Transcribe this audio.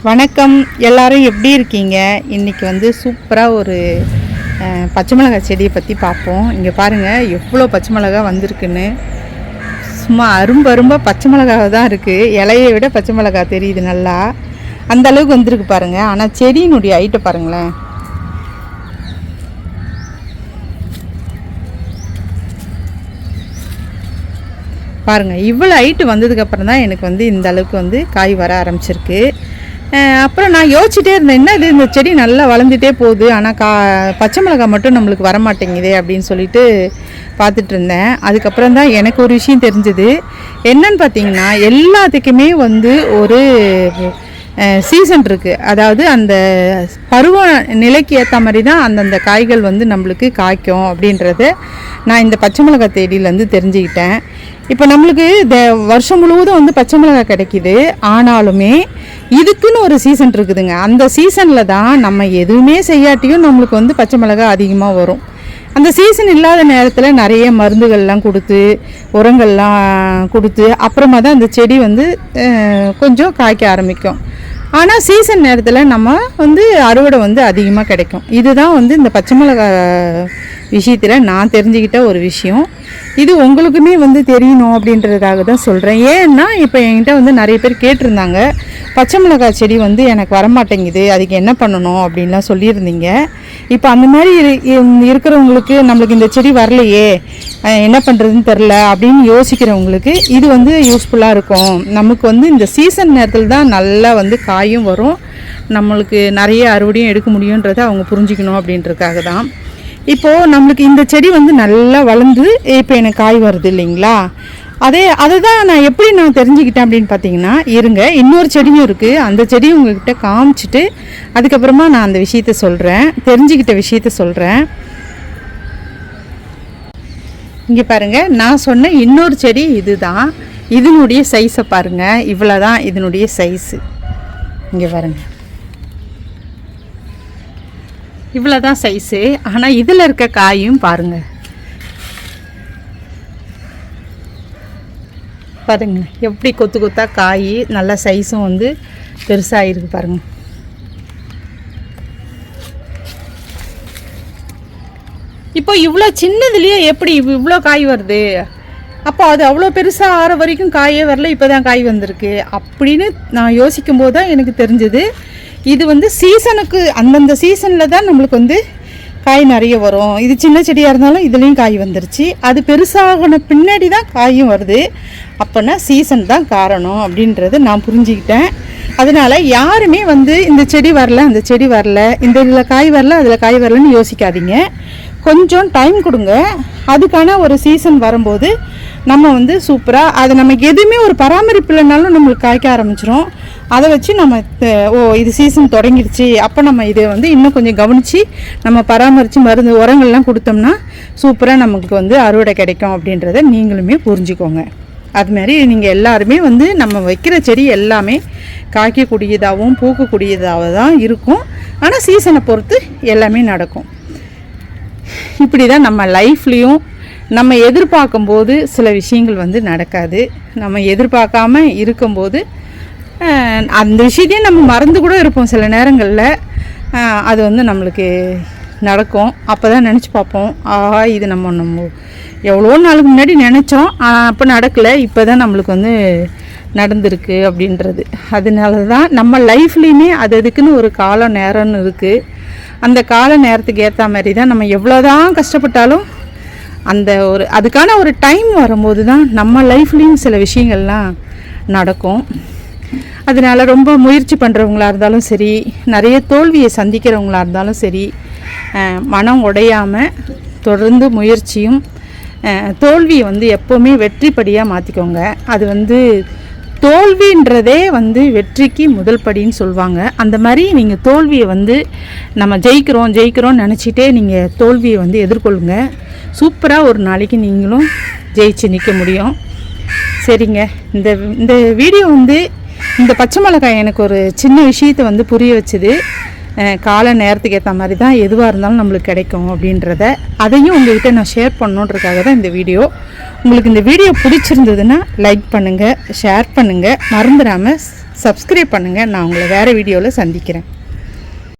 வணக்கம், எல்லாரும் எப்படி இருக்கீங்க? இன்றைக்கி வந்து சூப்பராக ஒரு பச்சை மிளகாய் செடியை பற்றி பார்ப்போம். இங்கே பாருங்கள் எவ்வளோ பச்சை மிளகாய் வந்திருக்குன்னு. சும்மா அரும்பாக பச்சை மிளகாய் தான் இருக்குது. இலையை விட பச்சை மிளகாய் தெரியுது நல்லா, அந்த அளவுக்கு வந்திருக்கு பாருங்கள். ஆனால் செடியினுடைய ஹைட்டை பாருங்களேன். பாருங்கள், இவ்வளோ ஹைட்டு வந்ததுக்கப்புறம் தான் எனக்கு வந்து இந்த அளவுக்கு வந்து காய் வர ஆரம்பிச்சிருக்கு. அப்புறம் நான் யோசிச்சுட்டே இருந்தேன், என்ன இது இந்த செடி நல்லா வளர்ந்துட்டே போகுது, ஆனால் பச்சை மிளகாய் மட்டும் நம்மளுக்கு வரமாட்டேங்குதே அப்படின்னு சொல்லிட்டு பார்த்துட்டு இருந்தேன். அதுக்கப்புறம் தான் எனக்கு ஒரு விஷயம் தெரிஞ்சுது. என்னன்னு பார்த்தீங்கன்னா, எல்லாத்துக்குமே வந்து ஒரு சீசன் இருக்குது. அதாவது அந்த பருவ நிலைக்கு ஏற்ற மாதிரி தான் அந்தந்த காய்கள் வந்து நம்மளுக்கு காய்க்கும் அப்படின்றத நான் இந்த பச்சை மிளகாய் தேடியிலேருந்து தெரிஞ்சுக்கிட்டேன். இப்போ நம்மளுக்கு வருஷம் முழுவதும் வந்து பச்சை மிளகாய் கிடைக்கிது, ஆனாலுமே இதுக்குன்னு ஒரு சீசன் இருக்குதுங்க. அந்த சீசனில் தான் நம்ம எதுவுமே செய்யாட்டியும் நம்மளுக்கு வந்து பச்சை மிளகாய் அதிகமாக வரும். அந்த சீசன் இல்லாத நேரத்தில் நிறைய மருந்துகள்லாம் கொடுத்து, உரங்கள்லாம் கொடுத்து அப்புறமா தான் அந்த செடி வந்து கொஞ்சம் காய்க்க ஆரம்பிக்கும். ஆனால் சீசன் நேரத்தில் நம்ம வந்து அறுவடை வந்து அதிகமாக கிடைக்கும். இதுதான் வந்து இந்த பச்சை மிளகாய் விஷயத்தில் நான் தெரிஞ்சுக்கிட்ட ஒரு விஷயம். இது உங்களுக்குமே வந்து தெரியணும் அப்படின்றதுக்காக தான் சொல்கிறேன். ஏன்னா இப்போ என்கிட்ட வந்து நிறைய பேர் கேட்டிருந்தாங்க, பச்சை மிளகாய் செடி வந்து எனக்கு வரமாட்டேங்குது, அதுக்கு என்ன பண்ணணும் அப்படின்லாம் சொல்லியிருந்தீங்க. இப்போ அந்த மாதிரி இருக்கிறவங்களுக்கு, நம்மளுக்கு இந்த செடி வரலையே என்ன பண்ணுறதுன்னு தெரில அப்படின்னு யோசிக்கிறவங்களுக்கு இது வந்து யூஸ்ஃபுல்லாக இருக்கும். நமக்கு வந்து இந்த சீசன் நேரத்தில் தான் நல்லா வந்து காயும் வரும், நம்மளுக்கு நிறைய அறுவடையும் எடுக்க முடியுன்றதை அவங்க புரிஞ்சுக்கணும் அப்படின்றதுக்காக தான். இப்போது நம்மளுக்கு இந்த செடி வந்து நல்லா வளர்ந்து இப்போ எனக்கு காய் வருது இல்லைங்களா, அதை தான் நான் எப்படி தெரிஞ்சுக்கிட்டேன் அப்படின்னு பார்த்தீங்கன்னா, இருங்க இன்னொரு செடியும் இருக்குது, அந்த செடியும் உங்கள்கிட்ட காமிச்சிட்டு அதுக்கப்புறமா நான் அந்த விஷயத்த சொல்கிறேன், தெரிஞ்சுக்கிட்ட விஷயத்த சொல்கிறேன். இங்கே பாருங்கள், நான் சொன்ன இன்னொரு செடி இது தான். இதனுடைய சைஸை பாருங்கள், இவ்வளோ தான் இதனுடைய சைஸு. இங்கே பாருங்கள், இவ்வளோ தான் சைஸு. ஆனால் இதில் இருக்க காயும் பாருங்கள், பாருங்க எப்படி கொத்து கொத்தாக காய், நல்ல சைஸும் வந்து பெருசாக இருக்குது பாருங்கள். இப்போ இவ்வளோ சின்னதுலேயே எப்படி இவ்வளோ காய் வருது? அப்போ அது அவ்வளோ பெருசாக ஆற வரைக்கும் காயே வரல, இப்போ தான் காய் வந்திருக்கு அப்படின்னு நான் யோசிக்கும் போது தான் எனக்கு தெரிஞ்சது, இது வந்து சீசனுக்கு அந்தந்த சீசனில் தான் நம்மளுக்கு வந்து காய் நிறைய வரும். இது சின்ன செடியாக இருந்தாலும் இதுலேயும் காய் வந்துருச்சு, அது பெருசாகின பின்னாடி தான் காயும் வருது. அப்போனா சீசன் தான் காரணம் அப்படின்றத நான் புரிஞ்சுக்கிட்டேன். அதனால் யாருமே வந்து இந்த செடி வரல, அந்த செடி வரல, இந்த இதில் காய் வரல, அதில் காய் வரலன்னு யோசிக்காதீங்க. கொஞ்சம் டைம் கொடுங்க. அதுக்கான ஒரு சீசன் வரும்போது நம்ம வந்து சூப்பராக அதை நமக்கு எதுவுமே ஒரு பராமரிப்பு இல்லைனாலும் நம்மளுக்கு காய்க்க ஆரம்பிச்சிடும். அதை வச்சு நம்ம இது சீசன் தொடங்கிடுச்சு, அப்போ நம்ம இதை வந்து இன்னும் கொஞ்சம் கவனித்து நம்ம பராமரித்து மருந்து உரங்கள்லாம் கொடுத்தோம்னா சூப்பராக நமக்கு வந்து அறுவடை கிடைக்கும் அப்படின்றத நீங்களுமே புரிஞ்சுக்கோங்க. அதுமாரி நீங்கள் எல்லாருமே வந்து நம்ம வைக்கிற செடி எல்லாமே காய்க்கக்கூடியதாகவும் பூக்கக்கூடியதாக தான் இருக்கும். ஆனால் சீசனை பொறுத்து எல்லாமே நடக்கும். இப்படி தான் நம்ம லைஃப்லேயும் நம்ம எதிர்பார்க்கும்போது சில விஷயங்கள் வந்து நடக்காது. நம்ம எதிர்பார்க்காம இருக்கும்போது அந்த விஷயத்தையும் நம்ம மறந்து கூட இருப்போம் சில நேரங்களில். அது வந்து நம்மளுக்கு நடக்கும். அப்போ தான் நினச்சி பார்ப்போம், ஆஹா இது நம்ம எவ்வளோ நாளுக்கு முன்னாடி நினச்சோம், அப்போ நடக்கலை, இப்போ தான் நம்மளுக்கு வந்து நடந்திருக்கு அப்படின்றது. அதனால தான் நம்ம லைஃப்லேயுமே அதுக்குன்னு ஒரு கால நேரம்னு இருக்குது. அந்த கால நேரத்துக்கு ஏற்ற மாதிரி தான் நம்ம எவ்வளோ தான் கஷ்டப்பட்டாலும் அந்த அதுக்கான ஒரு டைம் வரும்போது தான் நம்ம லைஃப்லேயும் சில விஷயங்கள்லாம் நடக்கும். அதனால் ரொம்ப முயற்சி பண்ணுறவங்களா இருந்தாலும் சரி, நிறைய தோல்வியை சந்திக்கிறவங்களா இருந்தாலும் சரி, மனம் உடையாமல் தொடர்ந்து முயற்சியும், தோல்வியை வந்து எப்போவுமே வெற்றிப்படியாக மாற்றிக்கோங்க. அது வந்து தோல்வின்றதே வந்து வெற்றிக்கு முதல் படின்னு சொல்லுவாங்க. அந்த மாதிரி நீங்கள் தோல்வியை வந்து நம்ம ஜெயிக்கிறோம்னு நினச்சிட்டே நீங்கள் தோல்வியை வந்து எதிர்கொள்ளுங்க. சூப்பராக ஒரு நாளைக்கு நீங்களும் ஜெயிச்சு நிற்க முடியும். சரிங்க, இந்த வீடியோ வந்து இந்த பச்சை மிளகாய் எனக்கு ஒரு சின்ன விஷயத்தை வந்து புரிய வச்சுது. கால நேரத்துக்கு ஏற்ற மாதிரி தான் எதுவாக இருந்தாலும் நம்மளுக்கு கிடைக்கும் அப்படின்றத அதையும் உங்கள்கிட்ட நான் ஷேர் பண்ணணுன்றதுக்காக தான் இந்த வீடியோ. உங்களுக்கு இந்த வீடியோ பிடிச்சிருந்ததுன்னா லைக் பண்ணுங்கள், ஷேர் பண்ணுங்கள், மறந்துடாமல் சப்ஸ்கிரைப் பண்ணுங்கள். நான் உங்களை வேறு வீடியோவில் சந்திக்கிறேன்.